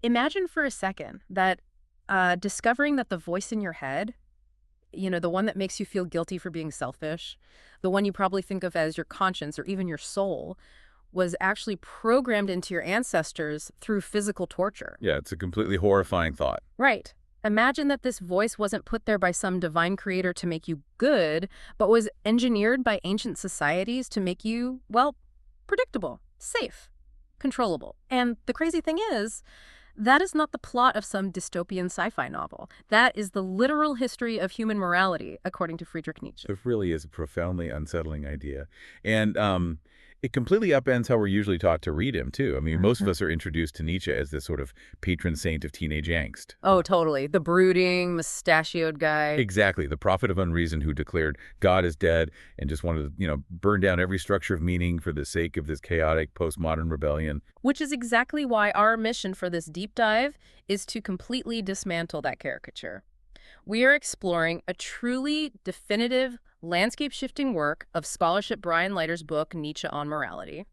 Imagine for a second that discovering that the voice in your head, the one that makes you feel guilty for being selfish, the one you probably think of as your conscience or even your soul, was actually programmed into your ancestors through physical torture. Yeah, it's a completely horrifying thought. Right. Imagine that this voice wasn't put there by some divine creator to make you good, but was engineered by ancient societies to make you, well, predictable, safe, controllable. And the crazy thing is, that is not the plot of some dystopian sci-fi novel. That is the literal history of human morality, according to Friedrich Nietzsche. It really is a profoundly unsettling idea. And it completely upends how we're usually taught to read him, too. I mean, most of us are introduced to Nietzsche as this sort of patron saint of teenage angst. Oh, totally. The brooding, mustachioed guy. Exactly. The prophet of unreason who declared God is dead and just wanted to, burn down every structure of meaning for the sake of this chaotic postmodern rebellion. Which is exactly why our mission for this deep dive is to completely dismantle that caricature. We are exploring a truly definitive, landscape-shifting work of scholarship Brian Leiter's book, Nietzsche on Morality.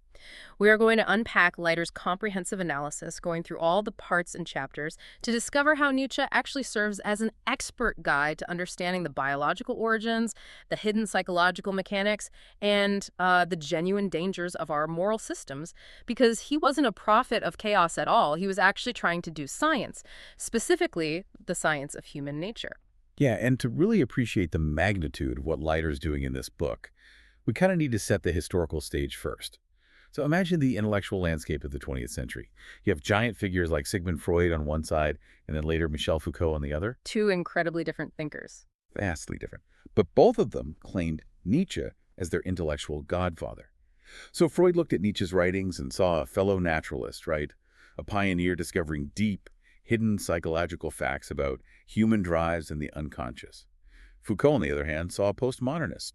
We are going to unpack Leiter's comprehensive analysis, going through all the parts and chapters to discover how Nietzsche actually serves as an expert guide to understanding the biological origins, the hidden psychological mechanics, and the genuine dangers of our moral systems, because he wasn't a prophet of chaos at all. He was actually trying to do science, specifically the science of human nature. Yeah, and to really appreciate the magnitude of what Leiter's doing in this book, we kind of need to set the historical stage first. So imagine the intellectual landscape of the 20th century. You have giant figures like Sigmund Freud on one side, and then later Michel Foucault on the other. Two incredibly different thinkers. Vastly different. But both of them claimed Nietzsche as their intellectual godfather. So Freud looked at Nietzsche's writings and saw a fellow naturalist, right? A pioneer discovering deep, hidden psychological facts about human drives and the unconscious. Foucault, on the other hand, saw a postmodernist.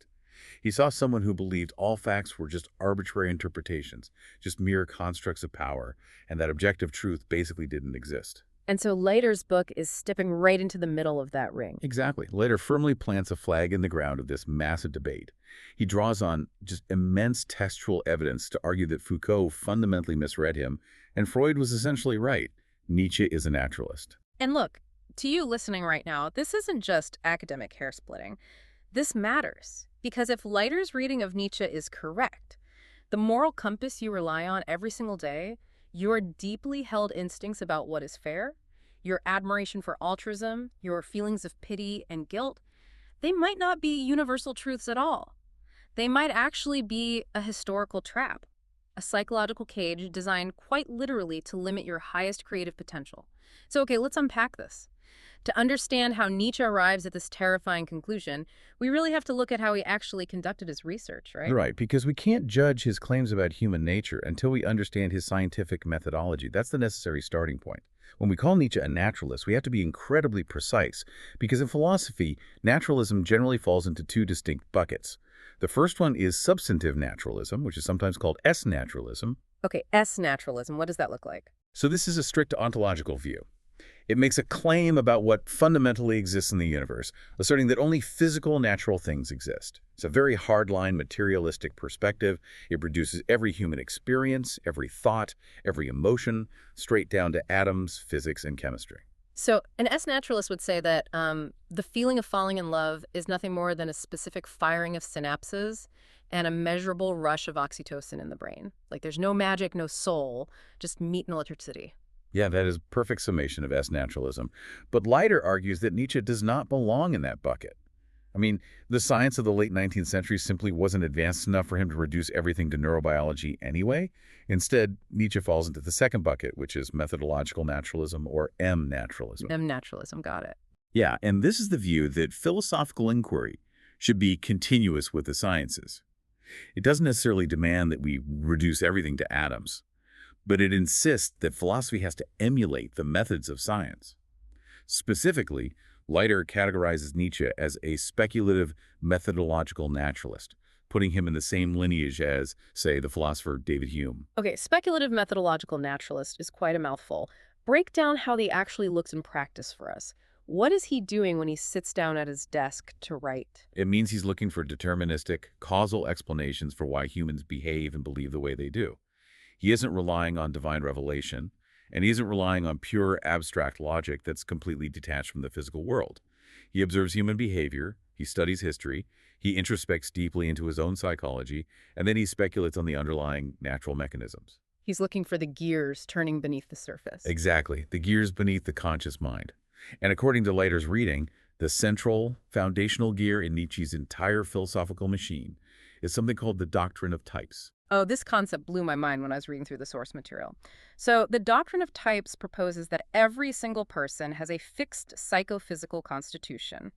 He saw someone who believed all facts were just arbitrary interpretations, just mere constructs of power, and that objective truth basically didn't exist. And so Leiter's book is stepping right into the middle of that ring. Exactly. Leiter firmly plants a flag in the ground of this massive debate. He draws on just immense textual evidence to argue that Foucault fundamentally misread him, and Freud was essentially right. Nietzsche is a naturalist. And look, to you listening right now, this isn't just academic hair splitting. This matters, because if Leiter's reading of Nietzsche is correct, the moral compass you rely on every single day, your deeply held instincts about what is fair, your admiration for altruism, your feelings of pity and guilt, they might not be universal truths at all. They might actually be a historical trap, a psychological cage designed quite literally to limit your highest creative potential. So, okay, let's unpack this. To understand how Nietzsche arrives at this terrifying conclusion, we really have to look at how he actually conducted his research, right? Right, because we can't judge his claims about human nature until we understand his scientific methodology. That's the necessary starting point. When we call Nietzsche a naturalist, we have to be incredibly precise, because in philosophy, naturalism generally falls into two distinct buckets. The first one is substantive naturalism, which is sometimes called S-naturalism. Okay, S-naturalism, what does that look like? So this is a strict ontological view. It makes a claim about what fundamentally exists in the universe, asserting that only physical, natural things exist. It's a very hardline, materialistic perspective. It reduces every human experience, every thought, every emotion, straight down to atoms, physics, and chemistry. So an S-naturalist would say that the feeling of falling in love is nothing more than a specific firing of synapses and a measurable rush of oxytocin in the brain. Like there's no magic, no soul, just meat and electricity. Yeah, that is a perfect summation of S-naturalism. But Leiter argues that Nietzsche does not belong in that bucket. I mean, the science of the late 19th century simply wasn't advanced enough for him to reduce everything to neurobiology anyway. Instead, Nietzsche falls into the second bucket, which is methodological naturalism, or M-naturalism. M-naturalism, got it. Yeah, and this is the view that philosophical inquiry should be continuous with the sciences. It doesn't necessarily demand that we reduce everything to atoms, but it insists that philosophy has to emulate the methods of science. Specifically, Leiter categorizes Nietzsche as a speculative methodological naturalist, putting him in the same lineage as, say, the philosopher David Hume. Okay, speculative methodological naturalist is quite a mouthful. Break down how he actually looks in practice for us. What is he doing when he sits down at his desk to write? It means he's looking for deterministic, causal explanations for why humans behave and believe the way they do. He isn't relying on divine revelation, And he isn't relying on pure abstract logic that's completely detached from the physical world. He observes human behavior, he studies history, he introspects deeply into his own psychology, and then he speculates on the underlying natural mechanisms. He's looking for the gears turning beneath the surface. Exactly, the gears beneath the conscious mind. And according to Leiter's reading, the central, foundational gear in Nietzsche's entire philosophical machine is something called the doctrine of types. Oh, this concept blew my mind when I was reading through the source material. So, the doctrine of types proposes that every single person has a fixed psychophysical constitution.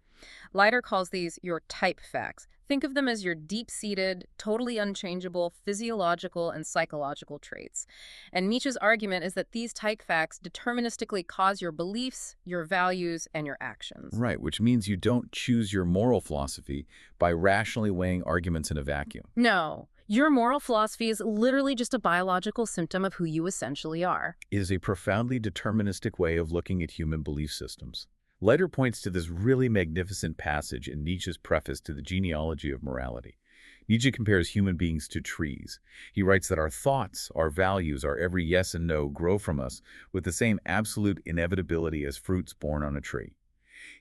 Leiter calls these your type facts. Think of them as your deep-seated, totally unchangeable physiological and psychological traits. And Nietzsche's argument is that these type facts deterministically cause your beliefs, your values, and your actions. Right, which means you don't choose your moral philosophy by rationally weighing arguments in a vacuum. No, your moral philosophy is literally just a biological symptom of who you essentially are. It is a profoundly deterministic way of looking at human belief systems. Leiter points to this really magnificent passage in Nietzsche's preface to the Genealogy of Morality. Nietzsche compares human beings to trees. He writes that our thoughts, our values, our every yes and no grow from us with the same absolute inevitability as fruits born on a tree.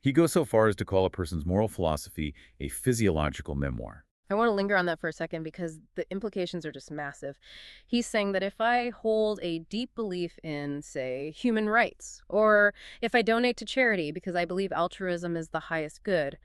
He goes so far as to call a person's moral philosophy a physiological memoir. I want to linger on that for a second because the implications are just massive. He's saying that if I hold a deep belief in, say, human rights, or if I donate to charity because I believe altruism is the highest good,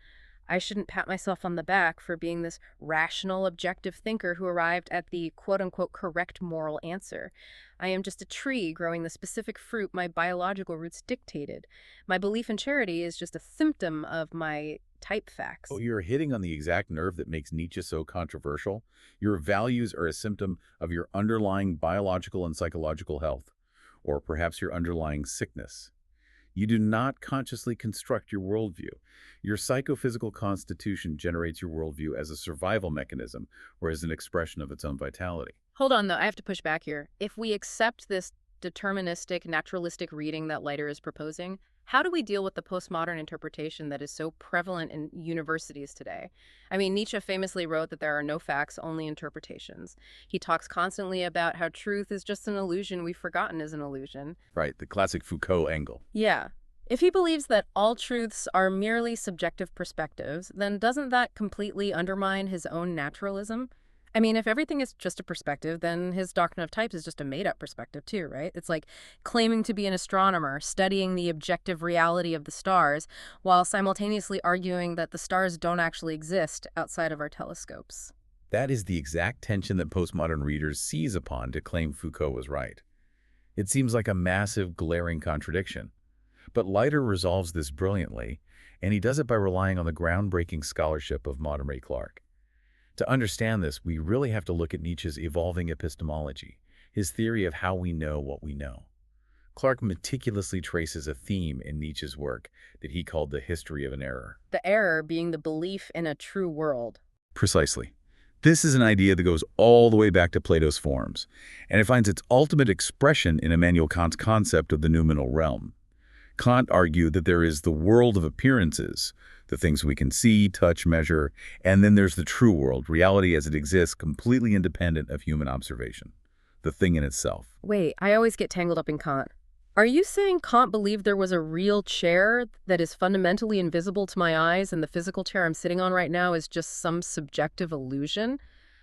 I shouldn't pat myself on the back for being this rational, objective thinker who arrived at the quote-unquote correct moral answer. I am just a tree growing the specific fruit my biological roots dictated. My belief in charity is just a symptom of my type facts. Oh, you're hitting on the exact nerve that makes Nietzsche so controversial. Your values are a symptom of your underlying biological and psychological health, or perhaps your underlying sickness. You do not consciously construct your worldview. Your psychophysical constitution generates your worldview as a survival mechanism or as an expression of its own vitality. Hold on, though. I have to push back here. If we accept this deterministic, naturalistic reading that Leiter is proposing, how do we deal with the postmodern interpretation that is so prevalent in universities today? I mean, Nietzsche famously wrote that there are no facts, only interpretations. He talks constantly about how truth is just an illusion we've forgotten is an illusion. Right, the classic Foucault angle. Yeah. If he believes that all truths are merely subjective perspectives, then doesn't that completely undermine his own naturalism? I mean, if everything is just a perspective, then his doctrine of types is just a made-up perspective too, right? It's like claiming to be an astronomer, studying the objective reality of the stars, while simultaneously arguing that the stars don't actually exist outside of our telescopes. That is the exact tension that postmodern readers seize upon to claim Foucault was right. It seems like a massive, glaring contradiction. But Leiter resolves this brilliantly, and he does it by relying on the groundbreaking scholarship of modern Ray Clark. To understand this, we really have to look at Nietzsche's evolving epistemology, his theory of how we know what we know. Clark meticulously traces a theme in Nietzsche's work that he called the history of an error. The error being the belief in a true world. Precisely. This is an idea that goes all the way back to Plato's Forms, and it finds its ultimate expression in Immanuel Kant's concept of the noumenal realm. Kant argued that there is the world of appearances, the things we can see, touch, measure, and then there's the true world, reality as it exists, completely independent of human observation, the thing in itself. Wait, I always get tangled up in Kant. Are you saying Kant believed there was a real chair that is fundamentally invisible to my eyes and the physical chair I'm sitting on right now is just some subjective illusion?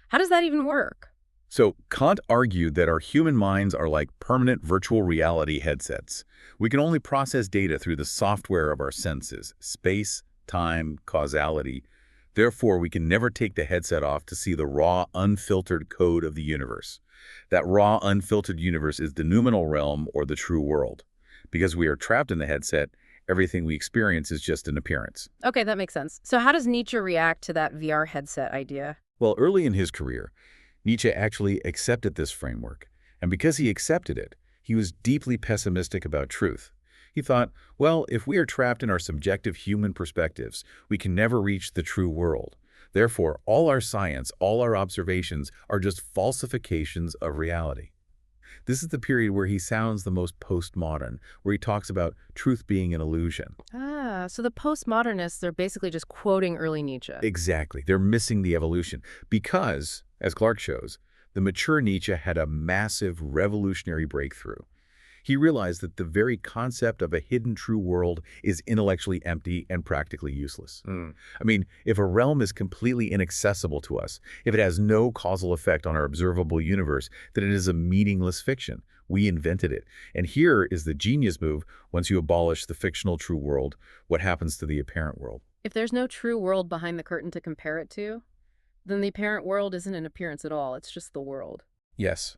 How does that even work? So Kant argued that our human minds are like permanent virtual reality headsets. We can only process data through the software of our senses, space, time, causality. Therefore, we can never take the headset off to see the raw, unfiltered code of the universe. That raw, unfiltered universe is the noumenal realm or the true world. Because we are trapped in the headset, everything we experience is just an appearance. Okay, that makes sense. So how does Nietzsche react to that VR headset idea? Well, early in his career, Nietzsche actually accepted this framework. And because he accepted it, he was deeply pessimistic about truth. He thought, well, if we are trapped in our subjective human perspectives, we can never reach the true world. Therefore, all our science, all our observations are just falsifications of reality. This is the period where he sounds the most postmodern, where he talks about truth being an illusion. Ah, so the postmodernists are basically just quoting early Nietzsche. Exactly. They're missing the evolution because, as Clark shows, the mature Nietzsche had a massive revolutionary breakthrough. He realized that the very concept of a hidden true world is intellectually empty and practically useless. I mean, if a realm is completely inaccessible to us, if it has no causal effect on our observable universe, then it is a meaningless fiction. We invented it. And here is the genius move. Once you abolish the fictional true world, what happens to the apparent world? If there's no true world behind the curtain to compare it to, then the apparent world isn't an appearance at all. It's just the world. Yes.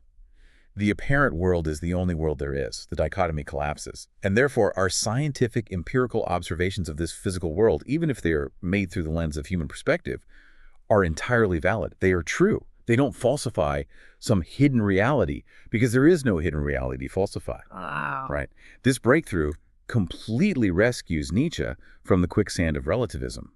The apparent world is the only world there is. The dichotomy collapses. And therefore, our scientific, empirical observations of this physical world, even if they are made through the lens of human perspective, are entirely valid. They are true. They don't falsify some hidden reality, because there is no hidden reality to falsify. Wow. Right? This breakthrough completely rescues Nietzsche from the quicksand of relativism.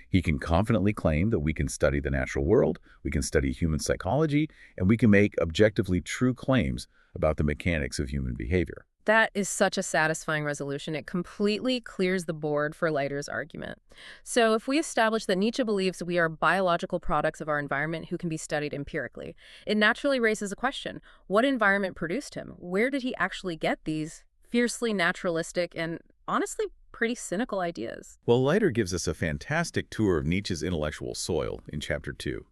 He can confidently claim that we can study the natural world, we can study human psychology, and we can make objectively true claims about the mechanics of human behavior. That is such a satisfying resolution. It completely clears the board for Leiter's argument. So if we establish that Nietzsche believes we are biological products of our environment who can be studied empirically, it naturally raises a question. What environment produced him? Where did he actually get these fiercely naturalistic and honestly pretty cynical ideas? Well, Leiter gives us a fantastic tour of Nietzsche's intellectual soil in Chapter 2.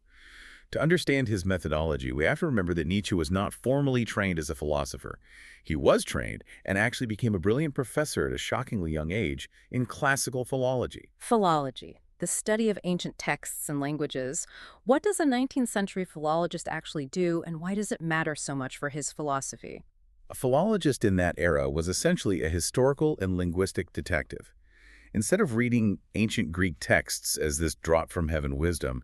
To understand his methodology, we have to remember that Nietzsche was not formally trained as a philosopher. He was trained and actually became a brilliant professor at a shockingly young age in classical philology. Philology, the study of ancient texts and languages. What does a 19th century philologist actually do, and why does it matter so much for his philosophy? A philologist in that era was essentially a historical and linguistic detective. Instead of reading ancient Greek texts as this drop-from-heaven wisdom,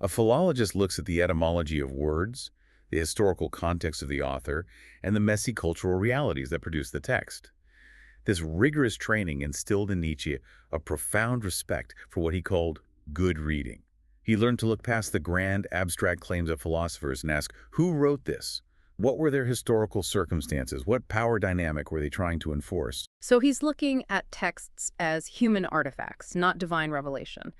a philologist looks at the etymology of words, the historical context of the author, and the messy cultural realities that produce the text. This rigorous training instilled in Nietzsche a profound respect for what he called good reading. He learned to look past the grand, abstract claims of philosophers and ask, who wrote this? What were their historical circumstances? What power dynamic were they trying to enforce? So he's looking at texts as human artifacts, not divine revelation.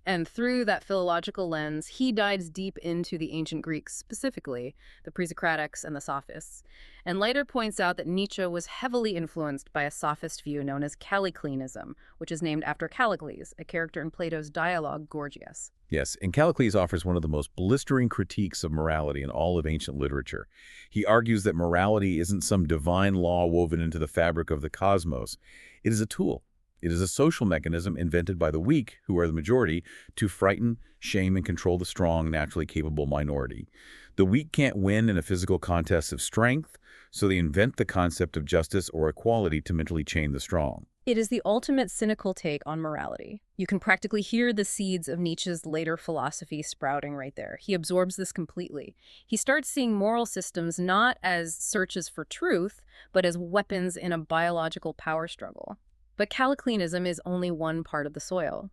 And through that philological lens, he dives deep into the ancient Greeks, specifically the pre-Socratics and the Sophists. And Leiter points out that Nietzsche was heavily influenced by a Sophist view known as Callicleanism, which is named after Callicles, a character in Plato's dialogue Gorgias. Yes, and Callicles offers one of the most blistering critiques of morality in all of ancient literature. He argues that morality isn't some divine law woven into the fabric of the cosmos. It is a tool. It is a social mechanism invented by the weak, who are the majority, to frighten, shame, and control the strong, naturally capable minority. The weak can't win in a physical contest of strength, so they invent the concept of justice or equality to mentally chain the strong. It is the ultimate cynical take on morality. You can practically hear the seeds of Nietzsche's later philosophy sprouting right there. He absorbs this completely. He starts seeing moral systems not as searches for truth, but as weapons in a biological power struggle. But Callicleanism is only one part of the soil.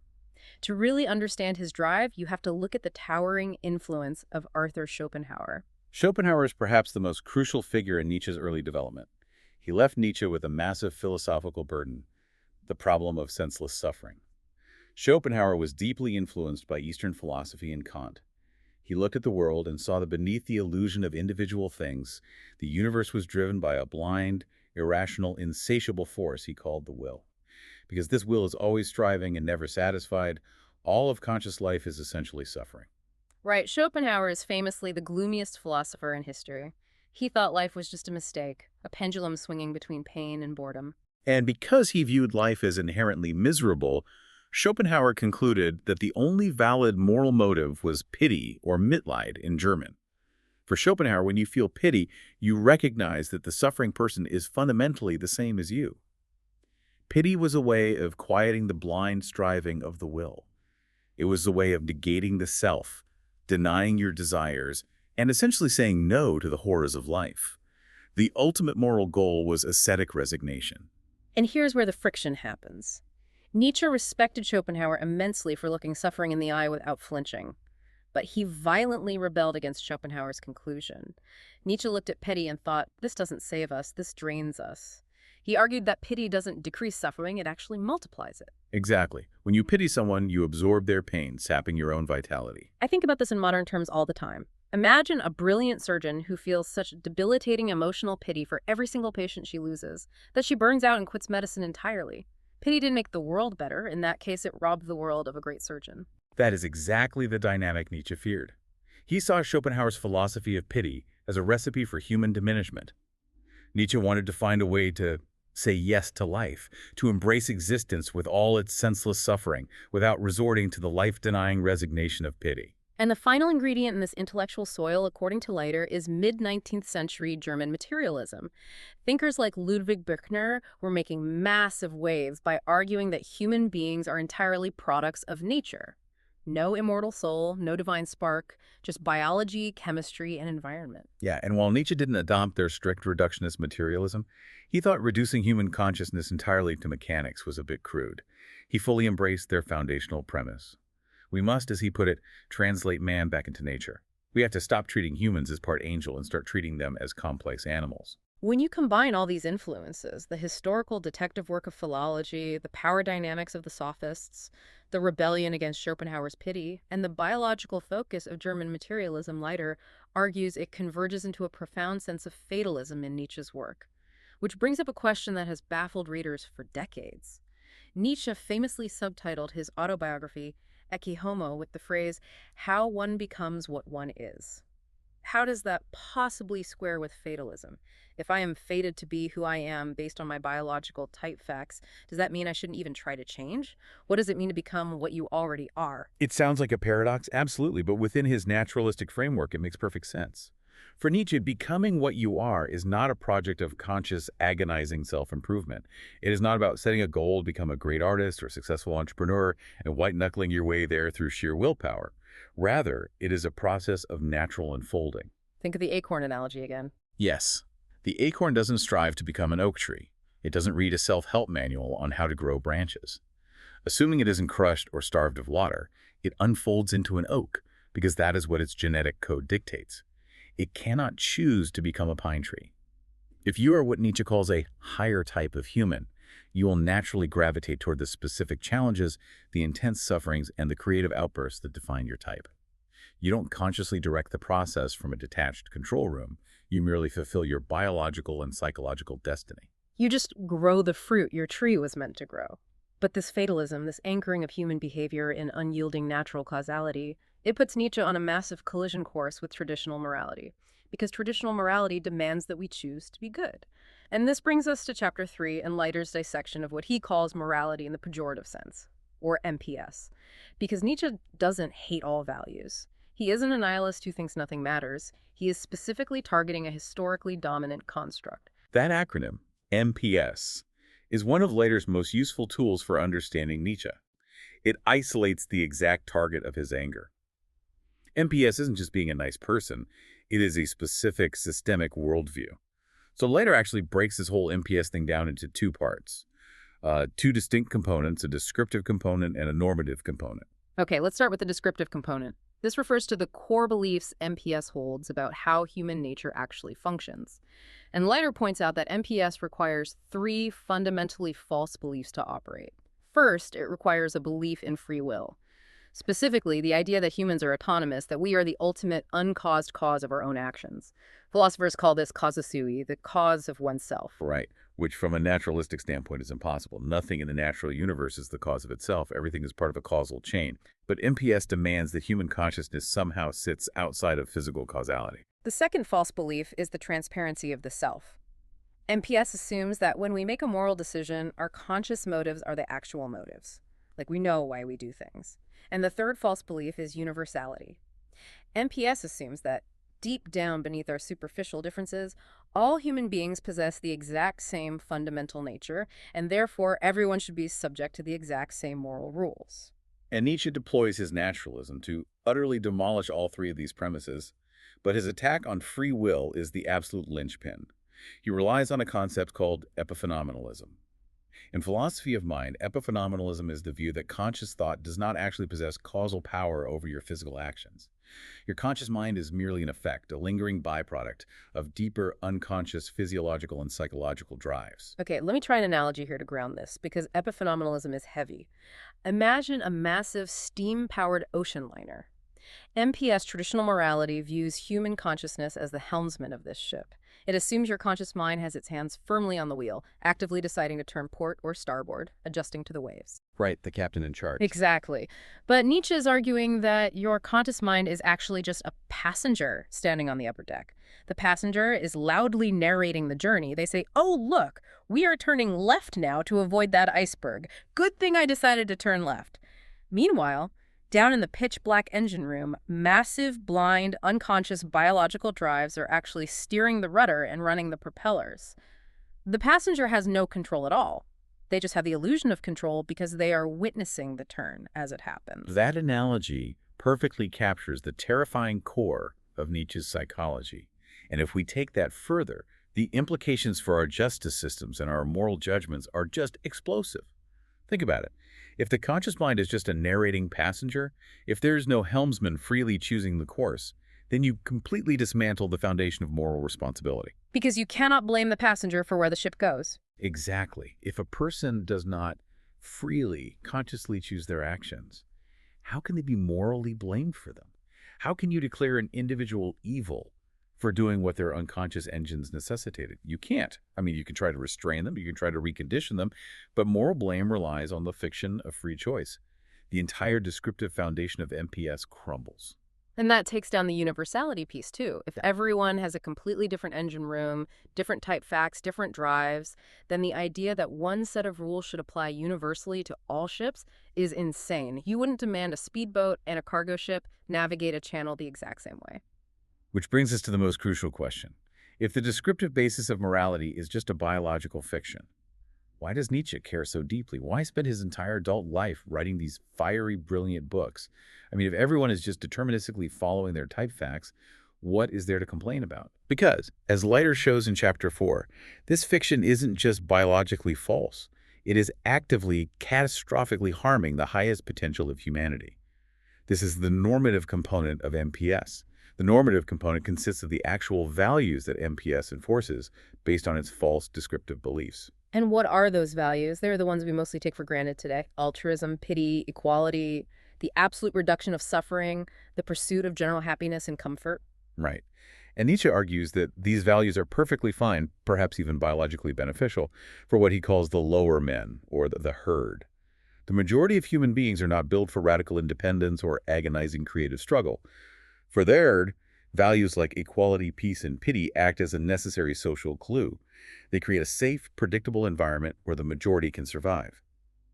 To really understand his drive, you have to look at the towering influence of Arthur Schopenhauer. Schopenhauer is perhaps the most crucial figure in Nietzsche's early development. He left Nietzsche with a massive philosophical burden, the problem of senseless suffering. Schopenhauer was deeply influenced by Eastern philosophy and Kant. He looked at the world and saw that beneath the illusion of individual things, the universe was driven by a blind, irrational, insatiable force he called the will. Because this will is always striving and never satisfied, all of conscious life is essentially suffering. Right, Schopenhauer is famously the gloomiest philosopher in history. He thought life was just a mistake, a pendulum swinging between pain and boredom. And because he viewed life as inherently miserable, Schopenhauer concluded that the only valid moral motive was pity, or Mitleid in German. For Schopenhauer, when you feel pity, you recognize that the suffering person is fundamentally the same as you. Pity was a way of quieting the blind striving of the will. It was a way of negating the self, denying your desires, and essentially saying no to the horrors of life. The ultimate moral goal was ascetic resignation. And here's where the friction happens. Nietzsche respected Schopenhauer immensely for looking suffering in the eye without flinching. But he violently rebelled against Schopenhauer's conclusion. Nietzsche looked at pity and thought, this doesn't save us, this drains us. He argued that pity doesn't decrease suffering, it actually multiplies it. Exactly. When you pity someone, you absorb their pain, sapping your own vitality. I think about this in modern terms all the time. Imagine a brilliant surgeon who feels such debilitating emotional pity for every single patient she loses that she burns out and quits medicine entirely. Pity didn't make the world better. In that case, it robbed the world of a great surgeon. That is exactly the dynamic Nietzsche feared. He saw Schopenhauer's philosophy of pity as a recipe for human diminishment. Nietzsche wanted to find a way to say yes to life, to embrace existence with all its senseless suffering, without resorting to the life-denying resignation of pity. And the final ingredient in this intellectual soil, according to Leiter, is mid-19th century German materialism. Thinkers like Ludwig Büchner were making massive waves by arguing that human beings are entirely products of nature. No immortal soul, no divine spark, just biology, chemistry, and environment. Yeah, and while Nietzsche didn't adopt their strict reductionist materialism, he thought reducing human consciousness entirely to mechanics was a bit crude. He fully embraced their foundational premise. We must, as he put it, translate man back into nature. We have to stop treating humans as part angel and start treating them as complex animals. When you combine all these influences, the historical detective work of philology, the power dynamics of the sophists, the rebellion against Schopenhauer's pity, and the biological focus of German materialism, Leiter argues it converges into a profound sense of fatalism in Nietzsche's work, which brings up a question that has baffled readers for decades. Nietzsche famously subtitled his autobiography, Ecce Homo, with the phrase, "How one becomes what one is." How does that possibly square with fatalism? If I am fated to be who I am based on my biological type facts, does that mean I shouldn't even try to change? What does it mean to become what you already are? It sounds like a paradox, absolutely, but within his naturalistic framework, it makes perfect sense. For Nietzsche, becoming what you are is not a project of conscious, agonizing self-improvement. It is not about setting a goal to become a great artist or successful entrepreneur and white-knuckling your way there through sheer willpower. Rather, it is a process of natural unfolding. Think of the acorn analogy again. Yes, the acorn doesn't strive to become an oak tree. It doesn't read a self-help manual on how to grow branches. Assuming it isn't crushed or starved of water, it unfolds into an oak because that is what its genetic code dictates. It cannot choose to become a pine tree. If you are what Nietzsche calls a higher type of human, you will naturally gravitate toward the specific challenges, the intense sufferings, and the creative outbursts that define your type. You don't consciously direct the process from a detached control room. You merely fulfill your biological and psychological destiny. You just grow the fruit your tree was meant to grow. But this fatalism, this anchoring of human behavior in unyielding natural causality, it puts Nietzsche on a massive collision course with traditional morality, because traditional morality demands that we choose to be good. And this brings us to chapter 3 and Leiter's dissection of what he calls morality in the pejorative sense, or MPS. Because Nietzsche doesn't hate all values. He isn't a nihilist who thinks nothing matters. He is specifically targeting a historically dominant construct. That acronym, MPS, is one of Leiter's most useful tools for understanding Nietzsche. It isolates the exact target of his anger. MPS isn't just being a nice person, it is a specific systemic worldview. So Leiter actually breaks this whole MPS thing down into two parts. Two distinct components, a descriptive component and a normative component. Okay, let's start with the descriptive component. This refers to the core beliefs MPS holds about how human nature actually functions. And Leiter points out that MPS requires 3 fundamentally false beliefs to operate. First, it requires a belief in free will. Specifically, the idea that humans are autonomous, that we are the ultimate uncaused cause of our own actions. Philosophers call this causa sui, the cause of oneself. Right, which from a naturalistic standpoint is impossible. Nothing in the natural universe is the cause of itself. Everything is part of a causal chain. But MPS demands that human consciousness somehow sits outside of physical causality. The second false belief is the transparency of the self. MPS assumes that when we make a moral decision, our conscious motives are the actual motives. Like we know why we do things. And the third false belief is universality. MPS assumes that deep down beneath our superficial differences, all human beings possess the exact same fundamental nature, and therefore everyone should be subject to the exact same moral rules. And Nietzsche deploys his naturalism to utterly demolish all 3 of these premises, but his attack on free will is the absolute linchpin. He relies on a concept called epiphenomenalism. In philosophy of mind, epiphenomenalism is the view that conscious thought does not actually possess causal power over your physical actions. Your conscious mind is merely an effect, a lingering byproduct of deeper, unconscious physiological and psychological drives. Okay, let me try an analogy here to ground this, because epiphenomenalism is heavy. Imagine a massive steam-powered ocean liner. MPS traditional morality views human consciousness as the helmsman of this ship. It assumes your conscious mind has its hands firmly on the wheel, actively deciding to turn port or starboard, adjusting to the waves. Right, the captain in charge. Exactly. But Nietzsche is arguing that your conscious mind is actually just a passenger standing on the upper deck. The passenger is loudly narrating the journey. They say, "Oh, look, we are turning left now to avoid that iceberg. Good thing I decided to turn left." Meanwhile, down in the pitch-black engine room, massive, blind, unconscious biological drives are actually steering the rudder and running the propellers. The passenger has no control at all. They just have the illusion of control because they are witnessing the turn as it happens. That analogy perfectly captures the terrifying core of Nietzsche's psychology. And if we take that further, the implications for our justice systems and our moral judgments are just explosive. Think about it. If the conscious mind is just a narrating passenger, if there's no helmsman freely choosing the course, then you completely dismantle the foundation of moral responsibility. Because you cannot blame the passenger for where the ship goes. Exactly. If a person does not freely, consciously choose their actions, how can they be morally blamed for them? How can you declare an individual evil for doing what their unconscious engines necessitated? You can't. I mean, you can try to restrain them, you can try to recondition them, but moral blame relies on the fiction of free choice. The entire descriptive foundation of MPS crumbles. And that takes down the universality piece, too. If everyone has a completely different engine room, different type facts, different drives, then the idea that one set of rules should apply universally to all ships is insane. You wouldn't demand a speedboat and a cargo ship navigate a channel the exact same way. Which brings us to the most crucial question. If the descriptive basis of morality is just a biological fiction, why does Nietzsche care so deeply? Why spend his entire adult life writing these fiery, brilliant books? I mean, if everyone is just deterministically following their type facts, what is there to complain about? Because, as Leiter shows in Chapter 4, this fiction isn't just biologically false. It is actively, catastrophically harming the highest potential of humanity. This is the normative component of MPS. The normative component consists of the actual values that MPS enforces based on its false descriptive beliefs. And what are those values? They're the ones we mostly take for granted today. Altruism, pity, equality, the absolute reduction of suffering, the pursuit of general happiness and comfort. Right. And Nietzsche argues that these values are perfectly fine, perhaps even biologically beneficial, for what he calls the lower men, or the herd. The majority of human beings are not built for radical independence or agonizing creative struggle. For the herd, values like equality, peace, and pity act as a necessary social glue. They create a safe, predictable environment where the majority can survive.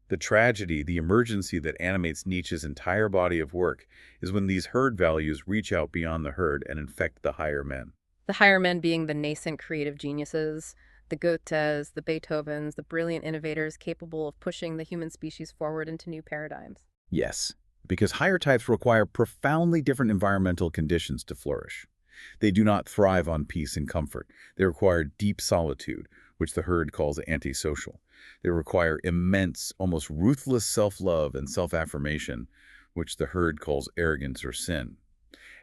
The tragedy, the emergency that animates Nietzsche's entire body of work is when these herd values reach out beyond the herd and infect the higher men. The higher men being the nascent creative geniuses, the Goethes, the Beethovens, the brilliant innovators capable of pushing the human species forward into new paradigms. Yes, because higher types require profoundly different environmental conditions to flourish. They do not thrive on peace and comfort. They require deep solitude, which the herd calls antisocial. They require immense, almost ruthless self-love and self-affirmation, which the herd calls arrogance or sin.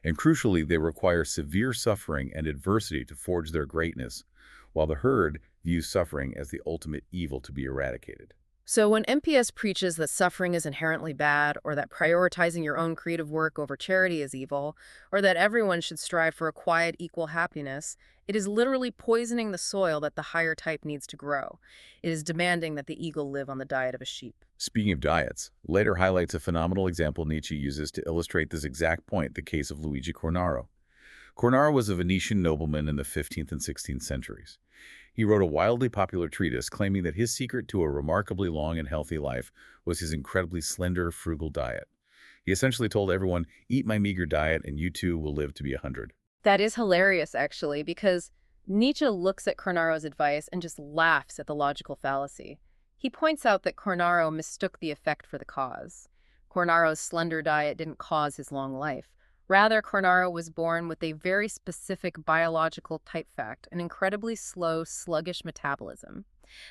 And crucially, they require severe suffering and adversity to forge their greatness, while the herd views suffering as the ultimate evil to be eradicated. So when MPS preaches that suffering is inherently bad, or that prioritizing your own creative work over charity is evil, or that everyone should strive for a quiet, equal happiness, it is literally poisoning the soil that the higher type needs to grow. It is demanding that the eagle live on the diet of a sheep. Speaking of diets, Leiter highlights a phenomenal example Nietzsche uses to illustrate this exact point, the case of Luigi Cornaro. Cornaro was a Venetian nobleman in the 15th and 16th centuries. He wrote a wildly popular treatise claiming that his secret to a remarkably long and healthy life was his incredibly slender, frugal diet. He essentially told everyone, eat my meager diet and you too will live to be 100. That is hilarious, actually, because Nietzsche looks at Cornaro's advice and just laughs at the logical fallacy. He points out that Cornaro mistook the effect for the cause. Cornaro's slender diet didn't cause his long life. Rather, Cornaro was born with a very specific biological type fact, an incredibly slow, sluggish metabolism.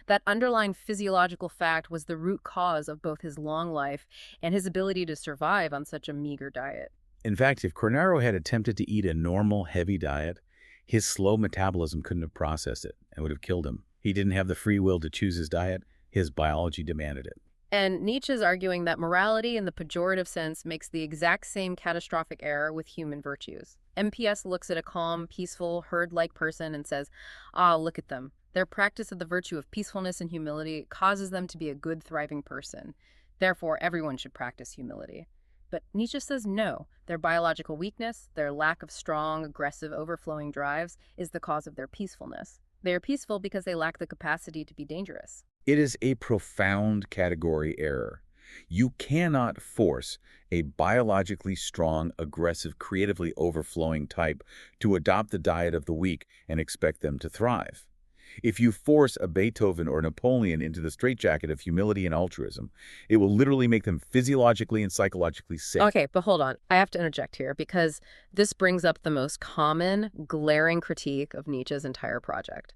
That underlying physiological fact was the root cause of both his long life and his ability to survive on such a meager diet. In fact, if Cornaro had attempted to eat a normal, heavy diet, his slow metabolism couldn't have processed it and would have killed him. He didn't have the free will to choose his diet. His biology demanded it. And Nietzsche's arguing that morality in the pejorative sense makes the exact same catastrophic error with human virtues. MPS looks at a calm, peaceful, herd-like person and says, ah, look at them. Their practice of the virtue of peacefulness and humility causes them to be a good, thriving person. Therefore, everyone should practice humility. But Nietzsche says no. Their biological weakness, their lack of strong, aggressive, overflowing drives, is the cause of their peacefulness. They are peaceful because they lack the capacity to be dangerous. It is a profound category error. You cannot force a biologically strong, aggressive, creatively overflowing type to adopt the diet of the weak and expect them to thrive. If you force a Beethoven or Napoleon into the straitjacket of humility and altruism, it will literally make them physiologically and psychologically sick. Okay, but hold on. I have to interject here because this brings up the most common, glaring critique of Nietzsche's entire project.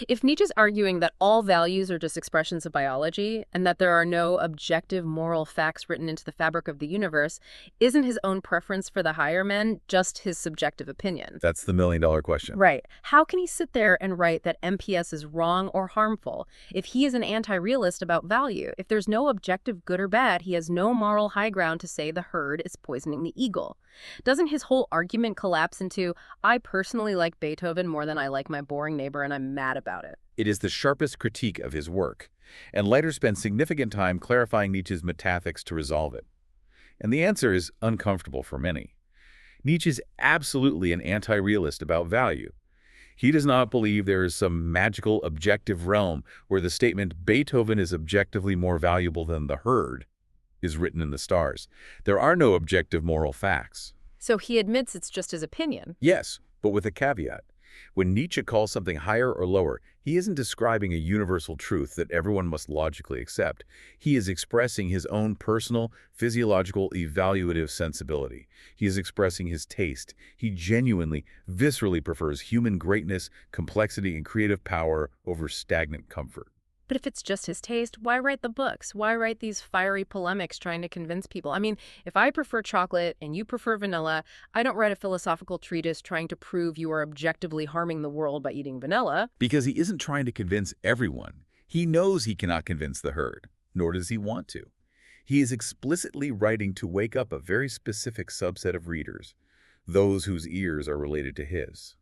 If Nietzsche's arguing that all values are just expressions of biology and that there are no objective moral facts written into the fabric of the universe, isn't his own preference for the higher men just his subjective opinion? That's the million-dollar question. Right. How can he sit there and write that MPS is wrong or harmful if he is an anti-realist about value? If there's no objective good or bad, he has no moral high ground to say the herd is poisoning the eagle. Doesn't his whole argument collapse into, I personally like Beethoven more than I like my boring neighbor and I'm mad about it? It is the sharpest critique of his work, and Leiter spends significant time clarifying Nietzsche's metaphysics to resolve it. And the answer is uncomfortable for many. Nietzsche is absolutely an anti-realist about value. He does not believe there is some magical objective realm where the statement Beethoven is objectively more valuable than the herd is written in the stars. There are no objective moral facts. So he admits it's just his opinion. Yes, but with a caveat. When Nietzsche calls something higher or lower, he isn't describing a universal truth that everyone must logically accept. He is expressing his own personal, physiological, evaluative sensibility. He is expressing his taste. He genuinely, viscerally prefers human greatness, complexity, and creative power over stagnant comfort. But if it's just his taste, why write the books? Why write these fiery polemics trying to convince people? I mean, if I prefer chocolate and you prefer vanilla, I don't write a philosophical treatise trying to prove you are objectively harming the world by eating vanilla. Because he isn't trying to convince everyone. He knows he cannot convince the herd, nor does he want to. He is explicitly writing to wake up a very specific subset of readers, those whose ears are related to his.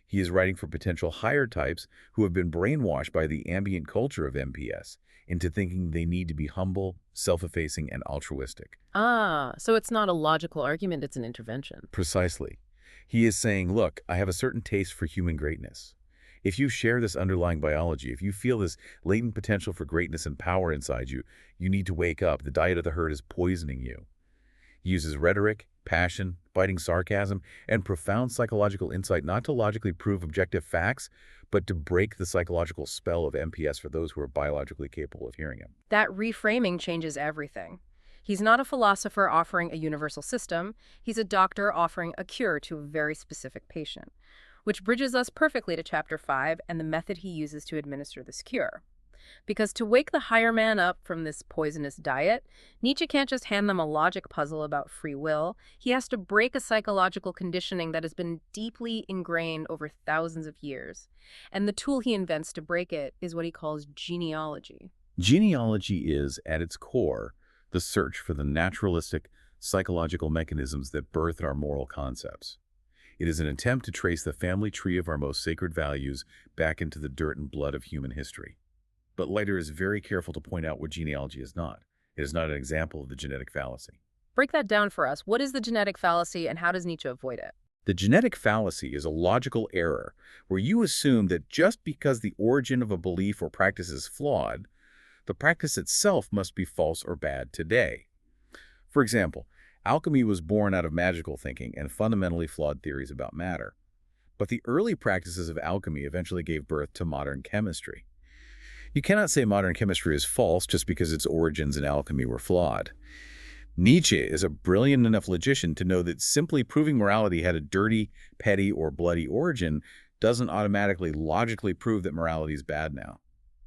He is writing for potential higher types who have been brainwashed by the ambient culture of MPS into thinking they need to be humble, self-effacing, and altruistic. Ah, so it's not a logical argument, it's an intervention. Precisely. He is saying, look, I have a certain taste for human greatness. If you share this underlying biology, if you feel this latent potential for greatness and power inside you, you need to wake up. The diet of the herd is poisoning you. He uses rhetoric, passion, biting sarcasm, and profound psychological insight not to logically prove objective facts, but to break the psychological spell of MPS for those who are biologically capable of hearing him. That reframing changes everything. He's not a philosopher offering a universal system. He's a doctor offering a cure to a very specific patient, which bridges us perfectly to Chapter 5 and the method he uses to administer this cure. Because to wake the higher man up from this poisonous diet, Nietzsche can't just hand them a logic puzzle about free will. He has to break a psychological conditioning that has been deeply ingrained over thousands of years. And the tool he invents to break it is what he calls genealogy. Genealogy is, at its core, the search for the naturalistic psychological mechanisms that birth our moral concepts. It is an attempt to trace the family tree of our most sacred values back into the dirt and blood of human history. But Leiter is very careful to point out what genealogy is not. It is not an example of the genetic fallacy. Break that down for us. What is the genetic fallacy and how does Nietzsche avoid it? The genetic fallacy is a logical error where you assume that just because the origin of a belief or practice is flawed, the practice itself must be false or bad today. For example, alchemy was born out of magical thinking and fundamentally flawed theories about matter. But the early practices of alchemy eventually gave birth to modern chemistry. You cannot say modern chemistry is false just because its origins in alchemy were flawed. Nietzsche is a brilliant enough logician to know that simply proving morality had a dirty, petty, or bloody origin doesn't automatically logically prove that morality is bad now.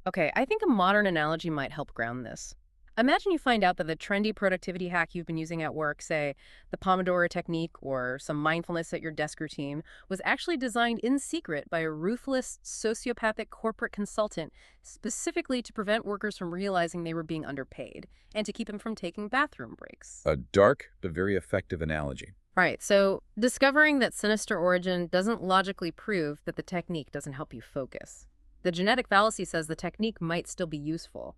Okay, I think a modern analogy might help ground this. Imagine you find out that the trendy productivity hack you've been using at work, say the Pomodoro technique or some mindfulness at your desk routine, was actually designed in secret by a ruthless, sociopathic corporate consultant specifically to prevent workers from realizing they were being underpaid and to keep them from taking bathroom breaks. A dark but very effective analogy. Right, so discovering that sinister origin doesn't logically prove that the technique doesn't help you focus. The genetic fallacy says the technique might still be useful,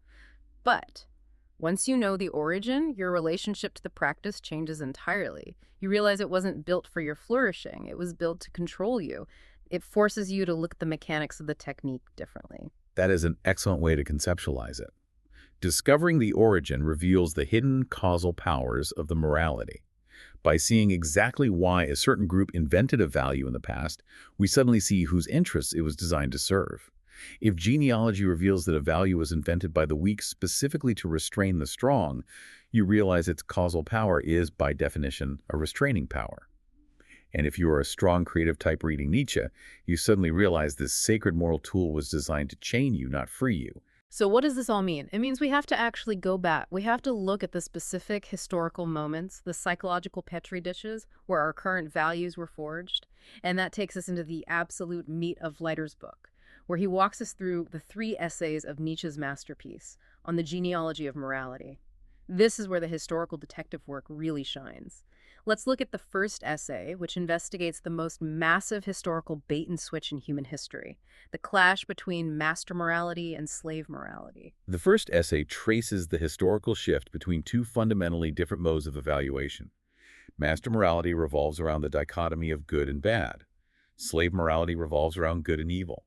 but once you know the origin, your relationship to the practice changes entirely. You realize it wasn't built for your flourishing, it was built to control you. It forces you to look at the mechanics of the technique differently. That is an excellent way to conceptualize it. Discovering the origin reveals the hidden causal powers of the morality. By seeing exactly why a certain group invented a value in the past, we suddenly see whose interests it was designed to serve. If genealogy reveals that a value was invented by the weak specifically to restrain the strong, you realize its causal power is, by definition, a restraining power. And if you are a strong creative type reading Nietzsche, you suddenly realize this sacred moral tool was designed to chain you, not free you. So what does this all mean? It means we have to actually go back. We have to look at the specific historical moments, the psychological petri dishes where our current values were forged. And that takes us into the absolute meat of Leiter's book, where he walks us through the 3 essays of Nietzsche's masterpiece on the genealogy of morality. This is where the historical detective work really shines. Let's look at the first essay, which investigates the most massive historical bait and switch in human history, the clash between master morality and slave morality. The first essay traces the historical shift between two fundamentally different modes of evaluation. Master morality revolves around the dichotomy of good and bad. Slave morality revolves around good and evil.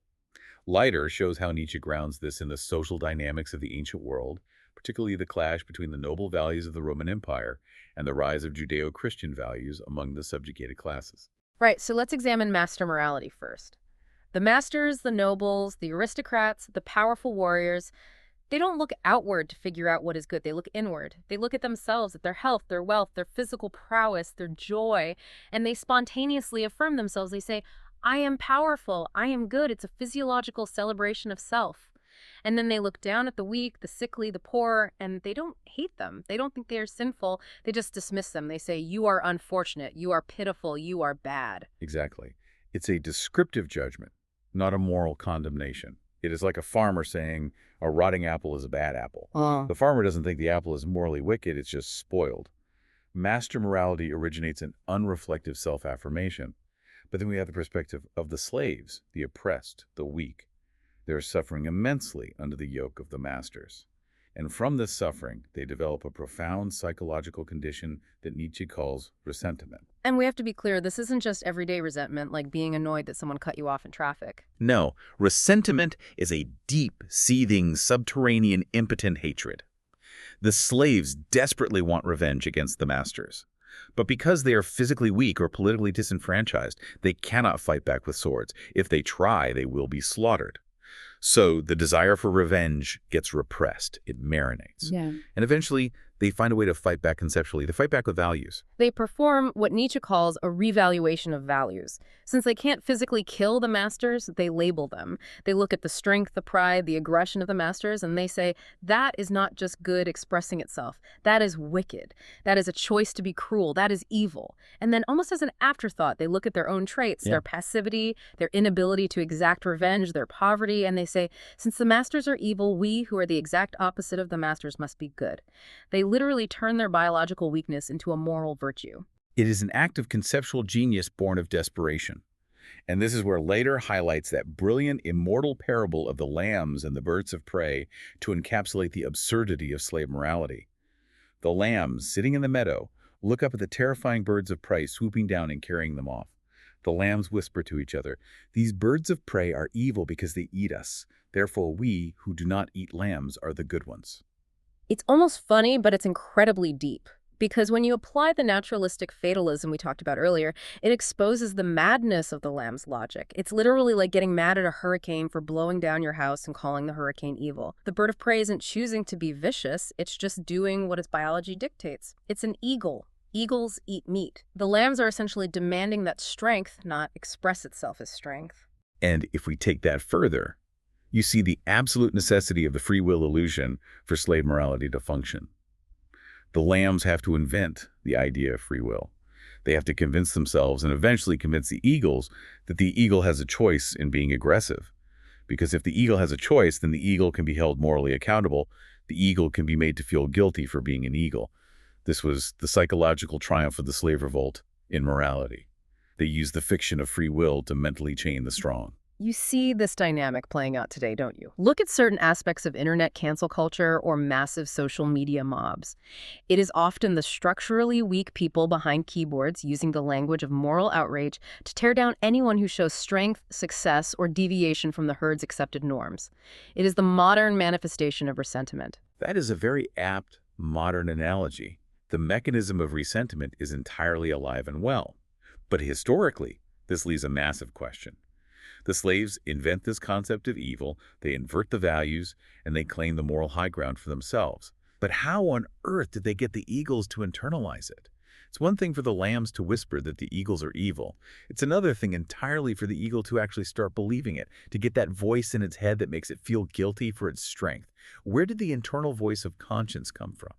Leiter shows how Nietzsche grounds this in the social dynamics of the ancient world, particularly the clash between the noble values of the Roman Empire and the rise of Judeo-Christian values among the subjugated classes. Right, so let's examine master morality first. The masters, the nobles, the aristocrats, the powerful warriors, they don't look outward to figure out what is good. They look inward. They look at themselves, at their health, their wealth, their physical prowess, their joy, and they spontaneously affirm themselves. They say, I am powerful, I am good. It's a physiological celebration of self. And then they look down at the weak, the sickly, the poor, and they don't hate them. They don't think they are sinful. They just dismiss them. They say, you are unfortunate, you are pitiful, you are bad. Exactly. It's a descriptive judgment, not a moral condemnation. It is like a farmer saying a rotting apple is a bad apple. The farmer doesn't think the apple is morally wicked, it's just spoiled. Master morality originates in unreflective self-affirmation. But then we have the perspective of the slaves, the oppressed, the weak. They're suffering immensely under the yoke of the masters. And from this suffering, they develop a profound psychological condition that Nietzsche calls resentment. And we have to be clear, this isn't just everyday resentment, like being annoyed that someone cut you off in traffic. No, resentment is a deep, seething, subterranean, impotent hatred. The slaves desperately want revenge against the masters. But because they are physically weak or politically disenfranchised, they cannot fight back with swords. If they try, they will be slaughtered. So the desire for revenge gets repressed. It marinates. Yeah. And eventually, they find a way to fight back conceptually. They fight back with values. They perform what Nietzsche calls a revaluation of values. Since they can't physically kill the masters, they label them. They look at the strength, the pride, the aggression of the masters, and they say, that is not just good expressing itself. That is wicked. That is a choice to be cruel. That is evil. And then almost as an afterthought, they look at their own traits, their passivity, their inability to exact revenge, their poverty, and they say, since the masters are evil, we, who are the exact opposite of the masters, must be good. They literally turn their biological weakness into a moral virtue. It is an act of conceptual genius born of desperation. And this is where Leiter highlights that brilliant, immortal parable of the lambs and the birds of prey to encapsulate the absurdity of slave morality. The lambs, sitting in the meadow, look up at the terrifying birds of prey swooping down and carrying them off. The lambs whisper to each other, "These birds of prey are evil because they eat us. Therefore we, who do not eat lambs, are the good ones." It's almost funny, but it's incredibly deep. Because when you apply the naturalistic fatalism we talked about earlier, it exposes the madness of the lamb's logic. It's literally like getting mad at a hurricane for blowing down your house and calling the hurricane evil. The bird of prey isn't choosing to be vicious, it's just doing what its biology dictates. It's an eagle. Eagles eat meat. The lambs are essentially demanding that strength not express itself as strength. And if we take that further, You see the absolute necessity of the free will illusion for slave morality to function. The lambs have to invent the idea of free will. They have to convince themselves and eventually convince the eagles that the eagle has a choice in being aggressive. Because if the eagle has a choice, then the eagle can be held morally accountable. The eagle can be made to feel guilty for being an eagle. This was the psychological triumph of the slave revolt in morality. They used the fiction of free will to mentally chain the strong. You see this dynamic playing out today, don't you? Look at certain aspects of internet cancel culture or massive social media mobs. It is often the structurally weak people behind keyboards using the language of moral outrage to tear down anyone who shows strength, success, or deviation from the herd's accepted norms. It is the modern manifestation of resentment. That is a very apt modern analogy. The mechanism of resentment is entirely alive and well. But historically, this leaves a massive question. The slaves invent this concept of evil, they invert the values, and they claim the moral high ground for themselves. But how on earth did they get the eagles to internalize it? It's one thing for the lambs to whisper that the eagles are evil. It's another thing entirely for the eagle to actually start believing it, to get that voice in its head that makes it feel guilty for its strength. Where did the internal voice of conscience come from?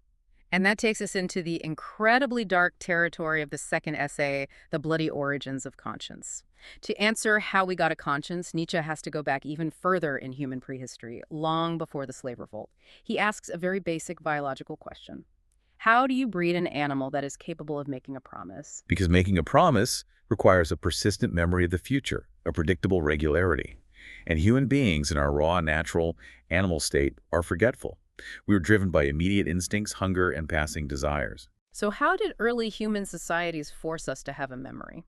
And that takes us into the incredibly dark territory of the second essay, The Bloody Origins of Conscience. To answer how we got a conscience, Nietzsche has to go back even further in human prehistory, long before the slave revolt. He asks a very basic biological question. How do you breed an animal that is capable of making a promise? Because making a promise requires a persistent memory of the future, a predictable regularity. And human beings in our raw, natural, animal state are forgetful. We were driven by immediate instincts, hunger, and passing desires. So how did early human societies force us to have a memory?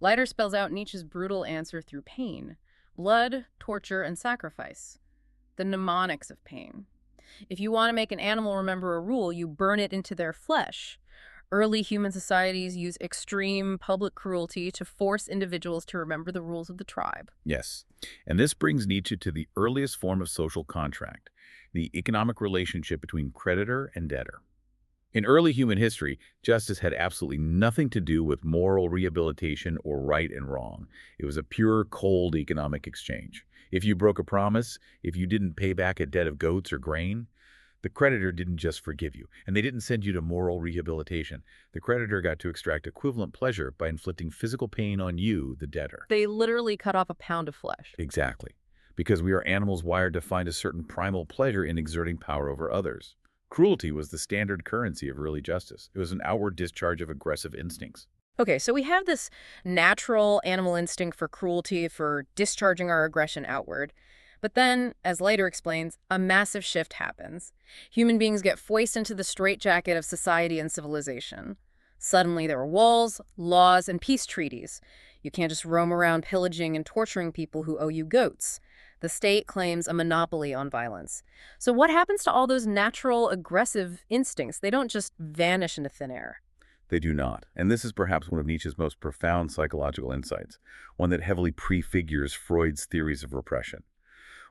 Leiter spells out Nietzsche's brutal answer through pain, blood, torture, and sacrifice. The mnemonics of pain. If you want to make an animal remember a rule, you burn it into their flesh. Early human societies use extreme public cruelty to force individuals to remember the rules of the tribe. Yes, and this brings Nietzsche to the earliest form of social contract, the economic relationship between creditor and debtor. In early human history, justice had absolutely nothing to do with moral rehabilitation or right and wrong. It was a pure, cold economic exchange. If you broke a promise, if you didn't pay back a debt of goats or grain, the creditor didn't just forgive you, and they didn't send you to moral rehabilitation. The creditor got to extract equivalent pleasure by inflicting physical pain on you, the debtor. They literally cut off a pound of flesh. Exactly, because we are animals wired to find a certain primal pleasure in exerting power over others. Cruelty was the standard currency of early justice. It was an outward discharge of aggressive instincts. Okay, so we have this natural animal instinct for cruelty, for discharging our aggression outward. But then, as Leiter explains, a massive shift happens. Human beings get foisted into the straitjacket of society and civilization. Suddenly there are walls, laws, and peace treaties. You can't just roam around pillaging and torturing people who owe you goats. The state claims a monopoly on violence. So what happens to all those natural aggressive instincts? They don't just vanish into thin air. They do not. And this is perhaps one of Nietzsche's most profound psychological insights, one that heavily prefigures Freud's theories of repression.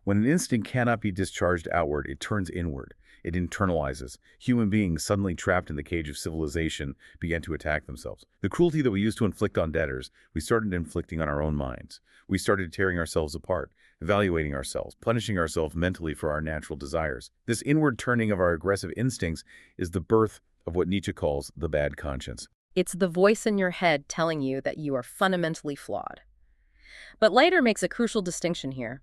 When an instinct cannot be discharged outward, it turns inward. It internalizes. Human beings, suddenly trapped in the cage of civilization, began to attack themselves. The cruelty that we used to inflict on debtors, we started inflicting on our own minds. We started tearing ourselves apart, evaluating ourselves, punishing ourselves mentally for our natural desires. This inward turning of our aggressive instincts is the birth of what Nietzsche calls the bad conscience. It's the voice in your head telling you that you are fundamentally flawed. But Leiter makes a crucial distinction here.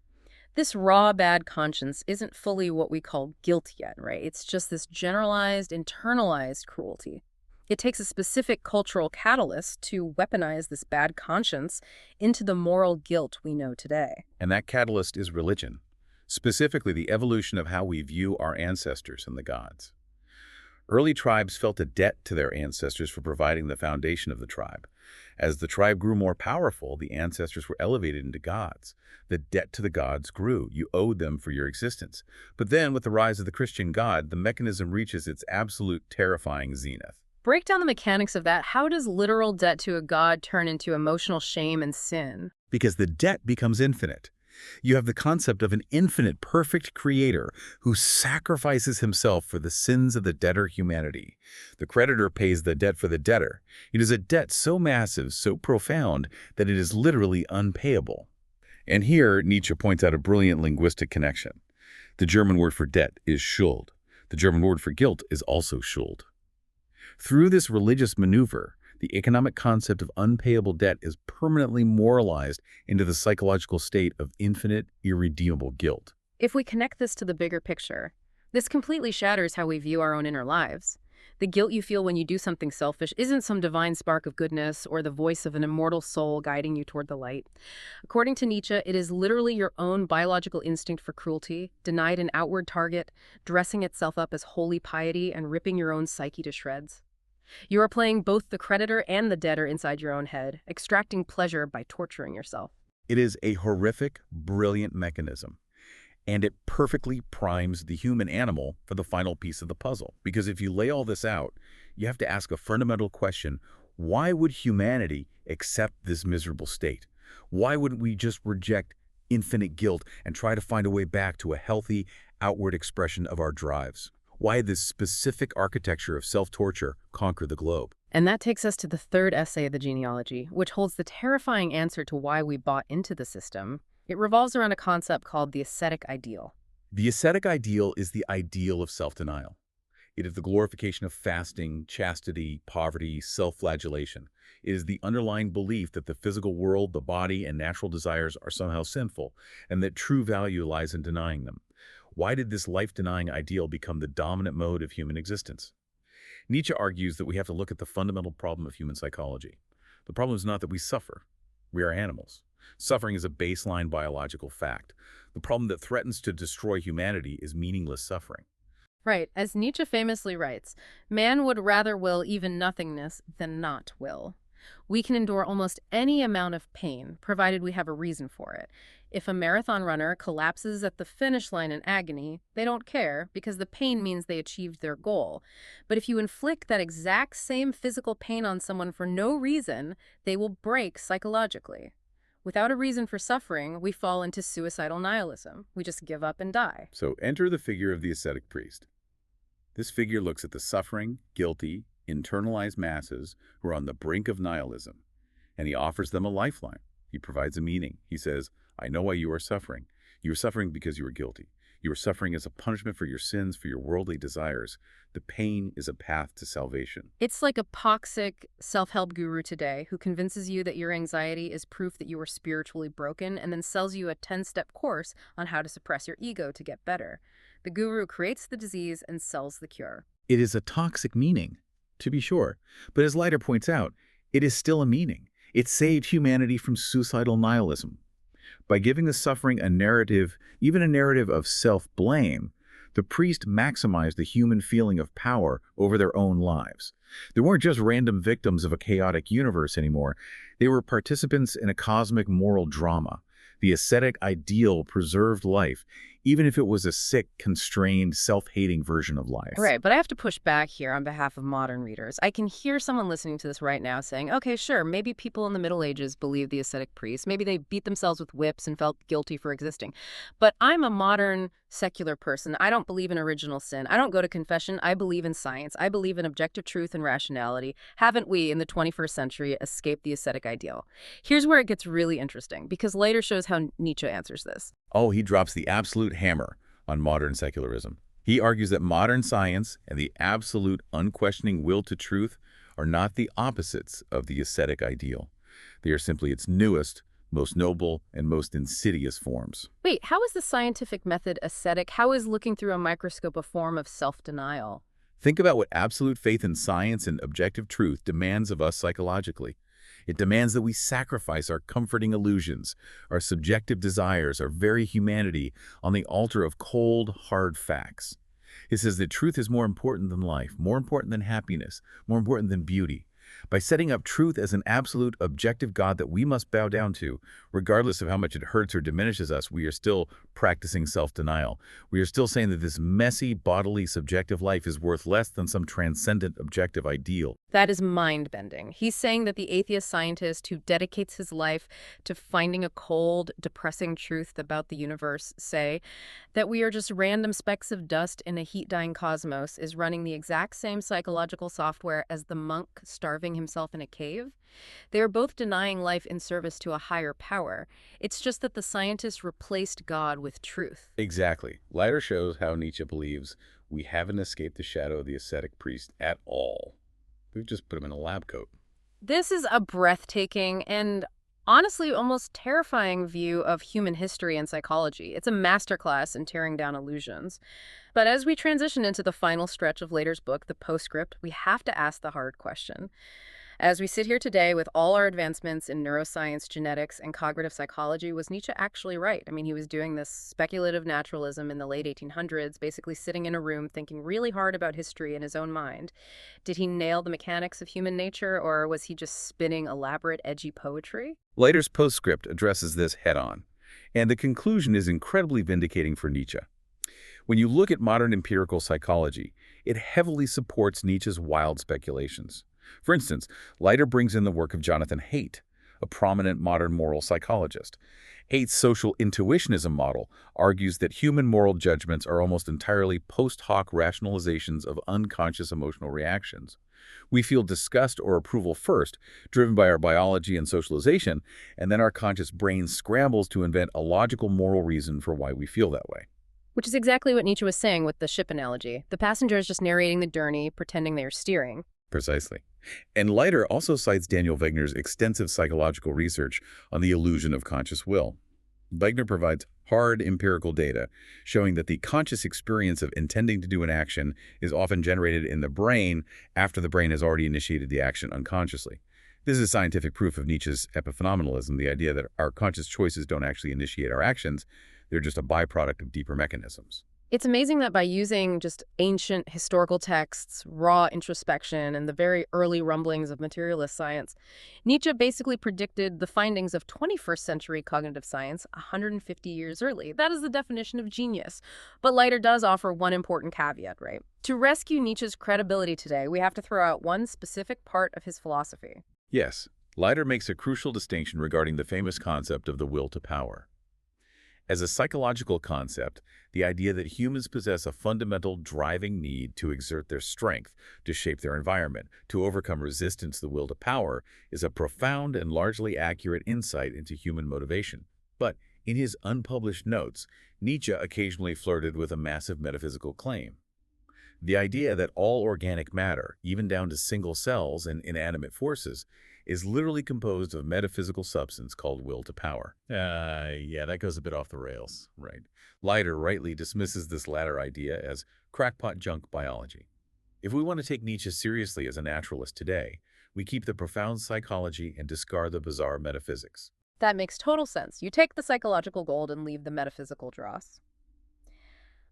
This raw bad conscience isn't fully what we call guilt yet, right? It's just this generalized, internalized cruelty. It takes a specific cultural catalyst to weaponize this bad conscience into the moral guilt we know today. And that catalyst is religion, specifically the evolution of how we view our ancestors and the gods. Early tribes felt a debt to their ancestors for providing the foundation of the tribe. As the tribe grew more powerful, the ancestors were elevated into gods. The debt to the gods grew. You owed them for your existence. But then, with the rise of the Christian God, the mechanism reaches its absolute terrifying zenith. Break down the mechanics of that. How does literal debt to a god turn into emotional shame and sin? Because the debt becomes infinite. You have the concept of an infinite, perfect creator who sacrifices himself for the sins of the debtor humanity. The creditor pays the debt for the debtor. It is a debt so massive, so profound, that it is literally unpayable. And here, Nietzsche points out a brilliant linguistic connection. The German word for debt is Schuld. The German word for guilt is also Schuld. Through this religious maneuver, the economic concept of unpayable debt is permanently moralized into the psychological state of infinite, irredeemable guilt. If we connect this to the bigger picture, this completely shatters how we view our own inner lives. The guilt you feel when you do something selfish isn't some divine spark of goodness or the voice of an immortal soul guiding you toward the light. According to Nietzsche, it is literally your own biological instinct for cruelty, denied an outward target, dressing itself up as holy piety and ripping your own psyche to shreds. You are playing both the creditor and the debtor inside your own head, extracting pleasure by torturing yourself. It is a horrific, brilliant mechanism, and it perfectly primes the human animal for the final piece of the puzzle. Because if you lay all this out, you have to ask a fundamental question: why would humanity accept this miserable state? Why wouldn't we just reject infinite guilt and try to find a way back to a healthy, outward expression of our drives? Why this specific architecture of self-torture conquer the globe? And that takes us to the third essay of the genealogy, which holds the terrifying answer to why we bought into the system. It revolves around a concept called the ascetic ideal. The ascetic ideal is the ideal of self-denial. It is the glorification of fasting, chastity, poverty, self-flagellation. It is the underlying belief that the physical world, the body, and natural desires are somehow sinful, and that true value lies in denying them. Why did this life-denying ideal become the dominant mode of human existence? Nietzsche argues that we have to look at the fundamental problem of human psychology. The problem is not that we suffer. We are animals. Suffering is a baseline biological fact. The problem that threatens to destroy humanity is meaningless suffering. Right, as Nietzsche famously writes, man would rather will even nothingness than not will. We can endure almost any amount of pain, provided we have a reason for it. If a marathon runner collapses at the finish line in agony, they don't care because the pain means they achieved their goal. But if you inflict that exact same physical pain on someone for no reason, they will break psychologically. Without a reason for suffering, we fall into suicidal nihilism. We just give up and die. So enter the figure of the ascetic priest. This figure looks at the suffering, guilty, internalized masses who are on the brink of nihilism, and he offers them a lifeline. He provides a meaning. He says, I know why you are suffering. You are suffering because you are guilty. You are suffering as a punishment for your sins, for your worldly desires. The pain is a path to salvation. It's like a toxic self-help guru today who convinces you that your anxiety is proof that you are spiritually broken and then sells you a 10-step course on how to suppress your ego to get better. The guru creates the disease and sells the cure. It is a toxic meaning, to be sure, but as Leiter points out, it is still a meaning. It saved humanity from suicidal nihilism. By giving the suffering a narrative, even a narrative of self-blame, the priest maximized the human feeling of power over their own lives. They weren't just random victims of a chaotic universe anymore. They were participants in a cosmic moral drama. The ascetic ideal preserved life, even if it was a sick, constrained, self-hating version of life. Right, but I have to push back here on behalf of modern readers. I can hear someone listening to this right now saying, okay, sure, maybe people in the Middle Ages believed the ascetic priest. Maybe they beat themselves with whips and felt guilty for existing. But I'm a modern, secular person. I don't believe in original sin. I don't go to confession. I believe in science. I believe in objective truth and rationality. Haven't we, in the 21st century, escaped the ascetic ideal? Here's where it gets really interesting, because later shows how Nietzsche answers this. Oh, he drops the absolute hammer on modern secularism. He argues that modern science and the absolute unquestioning will to truth are not the opposites of the ascetic ideal. They are simply its newest, most noble, and most insidious forms. Wait, how is the scientific method ascetic? How is looking through a microscope a form of self-denial? Think about what absolute faith in science and objective truth demands of us psychologically. It demands that we sacrifice our comforting illusions, our subjective desires, our very humanity on the altar of cold, hard facts. It says that truth is more important than life, more important than happiness, more important than beauty. By setting up truth as an absolute, objective God that we must bow down to, regardless of how much it hurts or diminishes us, we are still practicing self-denial. We are still saying that this messy, bodily, subjective life is worth less than some transcendent, objective ideal. That is mind-bending. He's saying that the atheist scientist who dedicates his life to finding a cold, depressing truth about the universe, say, that we are just random specks of dust in a heat-dying cosmos, is running the exact same psychological software as the monk starving starving himself in a cave. They are both denying life in service to a higher power. It's just that the scientists replaced God with truth. Exactly. Leiter shows how Nietzsche believes we haven't escaped the shadow of the ascetic priest at all. We've just put him in a lab coat. This is a breathtaking and honestly almost terrifying view of human history and psychology. It's a masterclass in tearing down illusions. But as we transition into the final stretch of Leiter's book, the postscript, we have to ask the hard question. As we sit here today with all our advancements in neuroscience, genetics, and cognitive psychology, was Nietzsche actually right? I mean, he was doing this speculative naturalism in the late 1800s, basically sitting in a room thinking really hard about history in his own mind. Did he nail the mechanics of human nature, or was he just spinning elaborate, edgy poetry? Leiter's postscript addresses this head-on, and the conclusion is incredibly vindicating for Nietzsche. When you look at modern empirical psychology, it heavily supports Nietzsche's wild speculations. For instance, Leiter brings in the work of Jonathan Haidt, a prominent modern moral psychologist. Haidt's social intuitionism model argues that human moral judgments are almost entirely post hoc rationalizations of unconscious emotional reactions. We feel disgust or approval first, driven by our biology and socialization, and then our conscious brain scrambles to invent a logical moral reason for why we feel that way. Which is exactly what Nietzsche was saying with the ship analogy. The passenger is just narrating the journey, pretending they are steering. Precisely. And Leiter also cites Daniel Wegner's extensive psychological research on the illusion of conscious will. Wegner provides hard empirical data showing that the conscious experience of intending to do an action is often generated in the brain after the brain has already initiated the action unconsciously. This is scientific proof of Nietzsche's epiphenomenalism, the idea that our conscious choices don't actually initiate our actions, they're just a byproduct of deeper mechanisms. It's amazing that by using just ancient historical texts, raw introspection, and the very early rumblings of materialist science, Nietzsche basically predicted the findings of 21st century cognitive science 150 years early. That is the definition of genius. But Leiter does offer one important caveat, right? To rescue Nietzsche's credibility today, we have to throw out one specific part of his philosophy. Yes, Leiter makes a crucial distinction regarding the famous concept of the will to power. As a psychological concept, the idea that humans possess a fundamental driving need to exert their strength, to shape their environment, to overcome resistance to the will to power, is a profound and largely accurate insight into human motivation. But in his unpublished notes, Nietzsche occasionally flirted with a massive metaphysical claim. The idea that all organic matter, even down to single cells and inanimate forces, is literally composed of metaphysical substance called will to power. Yeah, that goes a bit off the rails, right? Leiter rightly dismisses this latter idea as crackpot junk biology. If we want to take Nietzsche seriously as a naturalist today, we keep the profound psychology and discard the bizarre metaphysics. That makes total sense. You take the psychological gold and leave the metaphysical dross.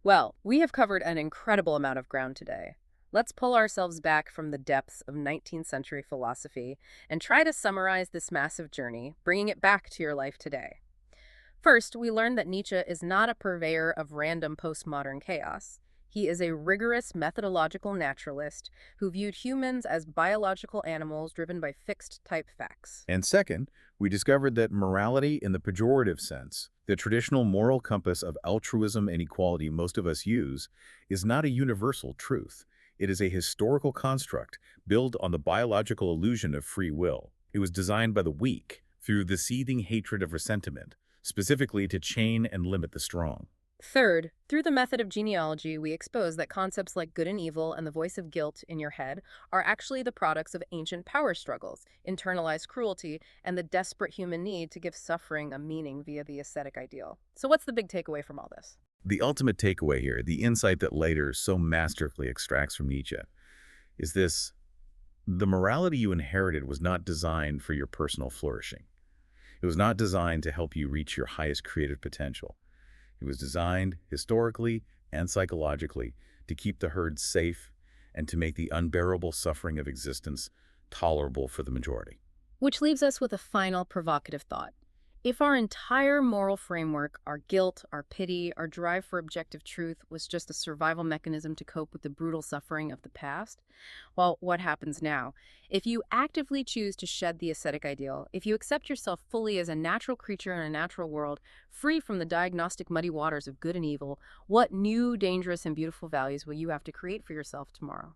Well, we have covered an incredible amount of ground today. Let's pull ourselves back from the depths of 19th century philosophy and try to summarize this massive journey, bringing it back to your life today. First, we learned that Nietzsche is not a purveyor of random postmodern chaos. He is a rigorous methodological naturalist who viewed humans as biological animals driven by fixed type facts. And second, we discovered that morality in the pejorative sense, the traditional moral compass of altruism and equality most of us use, is not a universal truth. It is a historical construct built on the biological illusion of free will. It was designed by the weak through the seething hatred of resentment, specifically to chain and limit the strong. Third, through the method of genealogy, we expose that concepts like good and evil and the voice of guilt in your head are actually the products of ancient power struggles, internalized cruelty, and the desperate human need to give suffering a meaning via the ascetic ideal. So what's the big takeaway from all this? The ultimate takeaway here, the insight that Leiter so masterfully extracts from Nietzsche, is this: the morality you inherited was not designed for your personal flourishing. It was not designed to help you reach your highest creative potential. It was designed, historically and psychologically, to keep the herd safe and to make the unbearable suffering of existence tolerable for the majority. Which leaves us with a final provocative thought. If our entire moral framework, our guilt, our pity, our drive for objective truth was just a survival mechanism to cope with the brutal suffering of the past, well, what happens now? If you actively choose to shed the ascetic ideal, if you accept yourself fully as a natural creature in a natural world, free from the diagnostic muddy waters of good and evil, what new, dangerous, and beautiful values will you have to create for yourself tomorrow?